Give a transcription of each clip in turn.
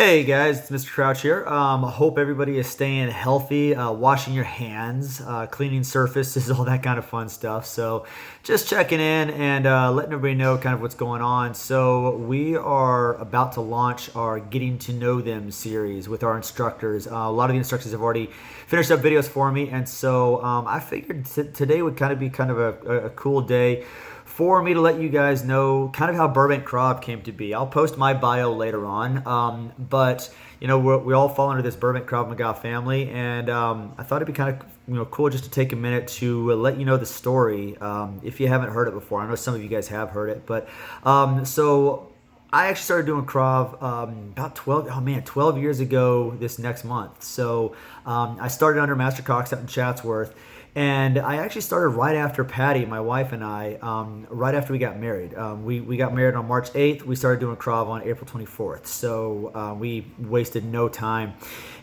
Hey guys, it's Mr. Crouch here. I hope everybody is staying healthy, washing your hands, cleaning surfaces, all that kind of fun stuff. So, just checking in and letting everybody know kind of what's going on. So, we are about to launch our Getting to Know Them series with our instructors. A lot of the instructors have already finished up videos for me, and so I figured today would kind of be kind of a cool day for me to let you guys know kind of how Burbank Krav came to be. I'll post my bio later on, but you know we all fall under this Burbank Krav Maga family, and I thought it'd be kind of cool just to take a minute to let you know the story if you haven't heard it before. I know some of you guys have heard it, but so I actually started doing Krav about 12 years ago this next month. So I started under Master Cox out in Chatsworth. And I actually started right after Patty, my wife and I, right after we got married. We got married on March 8th. We started doing Krav on April 24th. So we wasted no time.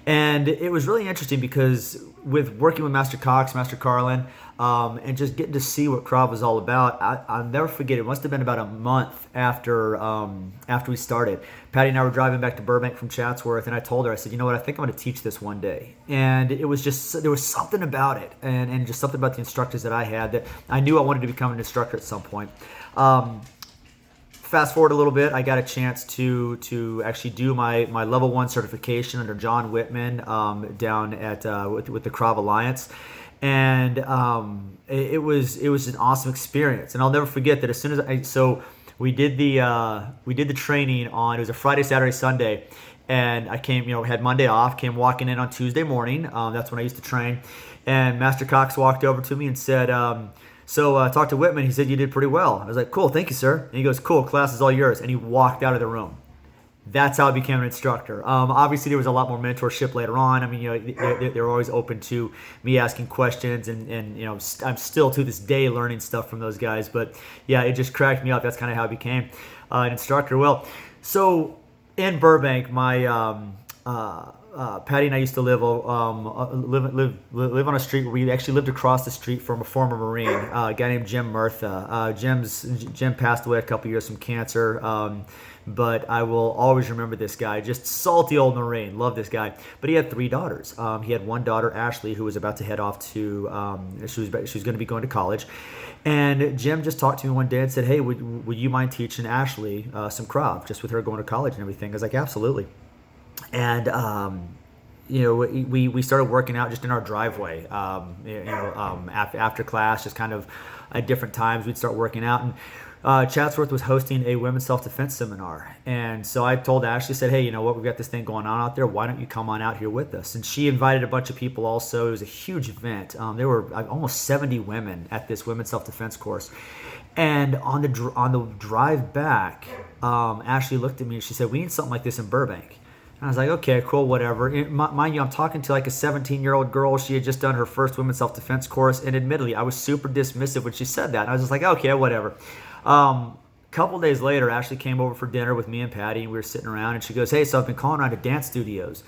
And it was really interesting because with working with Master Cox, Master Carlin, and just getting to see what Krav was all about, I'll never forget. It must have been about a month after we started. Patty and I were driving back to Burbank from Chatsworth, and I told her, I said, you know what, I think I'm going to teach this one day. And it was just, there was something about it, and just something about the instructors that I had that I knew I wanted to become an instructor at some point. Fast forward a little bit, I got a chance to actually do my level 1 certification under John Whitman down at with the Krav Alliance, and it was an awesome experience. And I'll never forget that as soon as we did the training on, it was a Friday, Saturday, Sunday, and I came, had Monday off, came walking in on Tuesday morning. That's when I used to train, and Master Cox walked over to me and said, so I talked to Whitman. He said, you did pretty well. I was like, cool, thank you, sir. And he goes, cool, class is all yours. And he walked out of the room. That's how I became an instructor. Obviously, there was a lot more mentorship later on. I mean, they're always open to me asking questions, and I'm still to this day learning stuff from those guys. But yeah, it just cracked me up. That's kind of how I became an instructor. Well, so in Burbank, my Patty and I used to live on a street where we actually lived across the street from a former Marine, a guy named Jim Murtha. Jim passed away a couple years from cancer, but I will always remember this guy. Just salty old Marine. Love this guy. But he had 3 daughters. He had one daughter, Ashley, who was about to head off to, she was going to be going to college. And Jim just talked to me one day and said, hey, would you mind teaching Ashley some Krav, just with her going to college and everything? I was like, absolutely. And we started working out just in our driveway. After class, just kind of at different times, we'd start working out. And Chatsworth was hosting a women's self-defense seminar, and so I told Ashley, said, hey, you know what, we've got this thing going on out there. Why don't you come on out here with us? And she invited a bunch of people. Also, it was a huge event. There were almost 70 women at this women's self-defense course. And on the drive back, Ashley looked at me and she said, we need something like this in Burbank. And I was like, okay, cool, whatever. Mind you, I'm talking to like a 17-year-old girl. She had just done her first women's self-defense course. And admittedly, I was super dismissive when she said that. And I was just like, okay, whatever. Couple days later, Ashley came over for dinner with me and Patty. And we were sitting around. And she goes, hey, so I've been calling around to dance studios.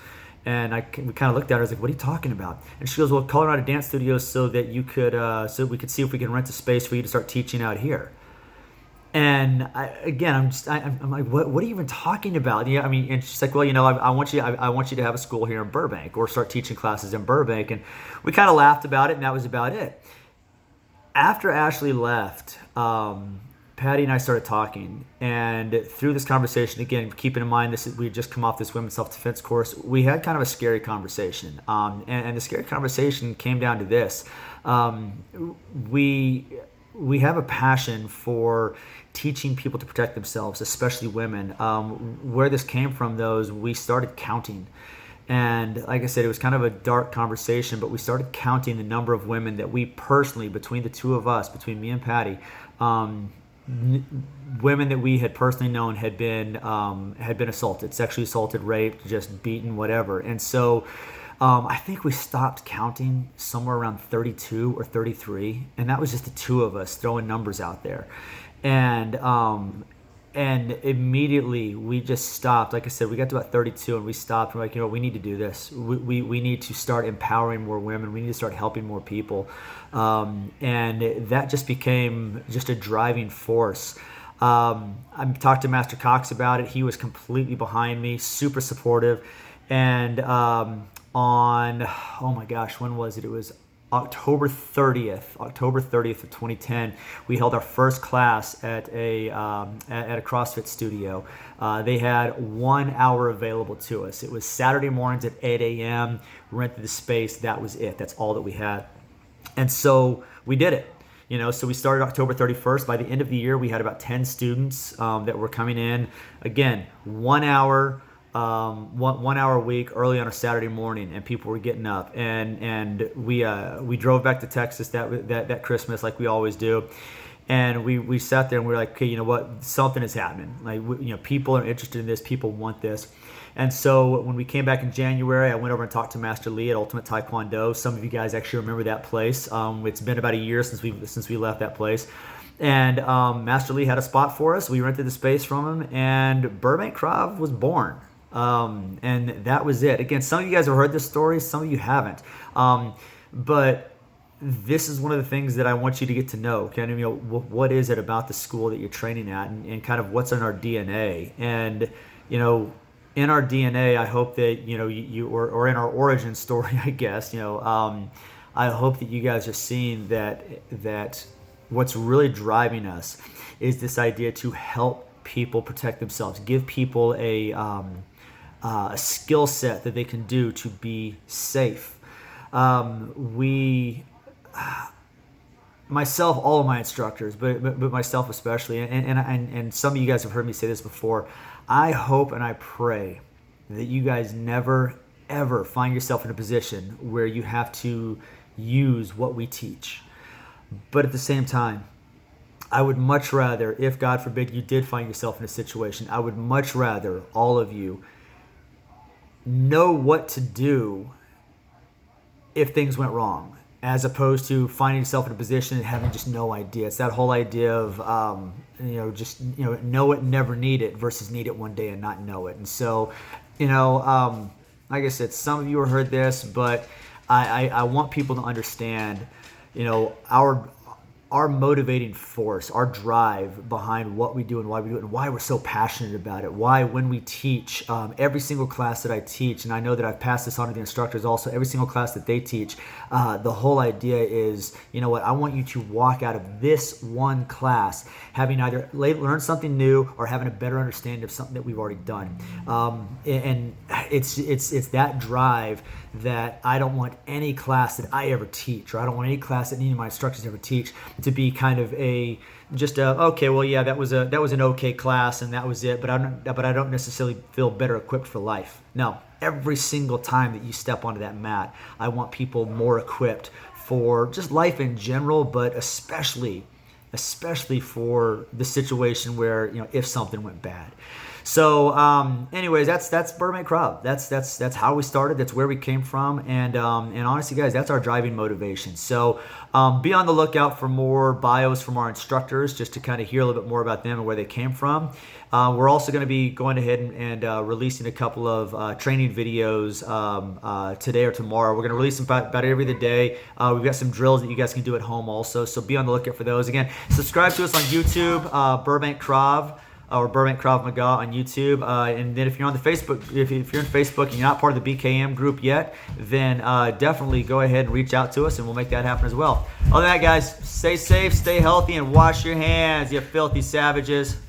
And we kind of looked at her. I was like, what are you talking about? And she goes, well, calling around to dance studios so that you could, so we could see if we can rent a space for you to start teaching out here. And I'm like, what are you even talking about? Yeah, I mean, and she's like, well, I want you to have a school here in Burbank, or start teaching classes in Burbank. And we kind of laughed about it, and that was about it. After Ashley left, Patty and I started talking, and through this conversation, again, keeping in mind we had just come off this women's self-defense course, we had kind of a scary conversation. And the scary conversation came down to this: we have a passion for teaching people to protect themselves, especially women. Where this came from, though, is we started counting. And like I said, it was kind of a dark conversation, but we started counting the number of women that we personally, between the two of us, between me and Patty, women that we had personally known had been assaulted, sexually assaulted, raped, just beaten, whatever. And so I think we stopped counting somewhere around 32 or 33, and that was just the two of us throwing numbers out there. And immediately we just stopped. Like I said, we got to about 32 and we stopped. We're like, we need to do this. We need to start empowering more women. We need to start helping more people. And that just became just a driving force. I talked to Master Cox about it. He was completely behind me, super supportive. And on, oh my gosh, when was it? It was October 30th of 2010. We held our first class at a CrossFit studio. They had 1 hour available to us. It was Saturday mornings at 8 a.m. We rented the space. That was it. That's all that we had. And so we did it. So we started October 31st. By the end of the year, we had about 10 students that were coming in. Again, 1 hour, 1 hour a week early on a Saturday morning, and people were getting up. And we drove back to Texas that Christmas, like we always do. And we sat there and we were like, okay, you know what? Something is happening. Like, people are interested in this. People want this. And so when we came back in January, I went over and talked to Master Lee at Ultimate Taekwondo. Some of you guys actually remember that place. It's been about a year since we left that place. And Master Lee had a spot for us. We rented the space from him, and Burbank Krav was born. And that was it. Again, some of you guys have heard this story, some of you haven't. But this is one of the things that I want you to get to know. Kind of, what is it about the school that you're training at, and kind of what's in our DNA. And in our DNA, I hope that you or in our origin story, I guess, I hope that you guys are seeing that what's really driving us is this idea to help people protect themselves, give people a skill set that they can do to be safe. Myself, all of my instructors, but myself especially, and some of you guys have heard me say this before. I hope and I pray that you guys never, ever find yourself in a position where you have to use what we teach. But at the same time, I would much rather, if God forbid you did find yourself in a situation, I would much rather all of you know what to do if things went wrong, as opposed to finding yourself in a position and having just no idea. It's that whole idea of, know it, never need it, versus need it one day and not know it. And so, like I said, some of you have heard this, but I want people to understand, our motivating force, our drive behind what we do and why we do it, and why we're so passionate about it. Why, when we teach, every single class that I teach, and I know that I've passed this on to the instructors also, every single class that they teach, the whole idea is, I want you to walk out of this one class having either learned something new or having a better understanding of something that we've already done. And it's that drive that I don't want any class that I ever teach, or I don't want any class that any of my instructors ever teach, to be kind of okay, well, yeah, that was an okay class and that was it, but I don't necessarily feel better equipped for life. No, every single time that you step onto that mat, I want people more equipped for just life in general, but especially for the situation where, if something went bad. So, anyways, that's Burbank Krav. That's how we started. That's where we came from, and honestly, guys, that's our driving motivation. So, be on the lookout for more bios from our instructors, just to kind of hear a little bit more about them and where they came from. We're also going to be going ahead and releasing a couple of training videos today or tomorrow. We're going to release them about every other day. We've got some drills that you guys can do at home also. So be on the lookout for those. Again, subscribe to us on YouTube, Burbank Krav, or Burbank Krav Maga on YouTube. And then if you're on the Facebook, if you're in Facebook and you're not part of the BKM group yet, then definitely go ahead and reach out to us, and we'll make that happen as well. Other than that, guys, stay safe, stay healthy, and wash your hands, you filthy savages.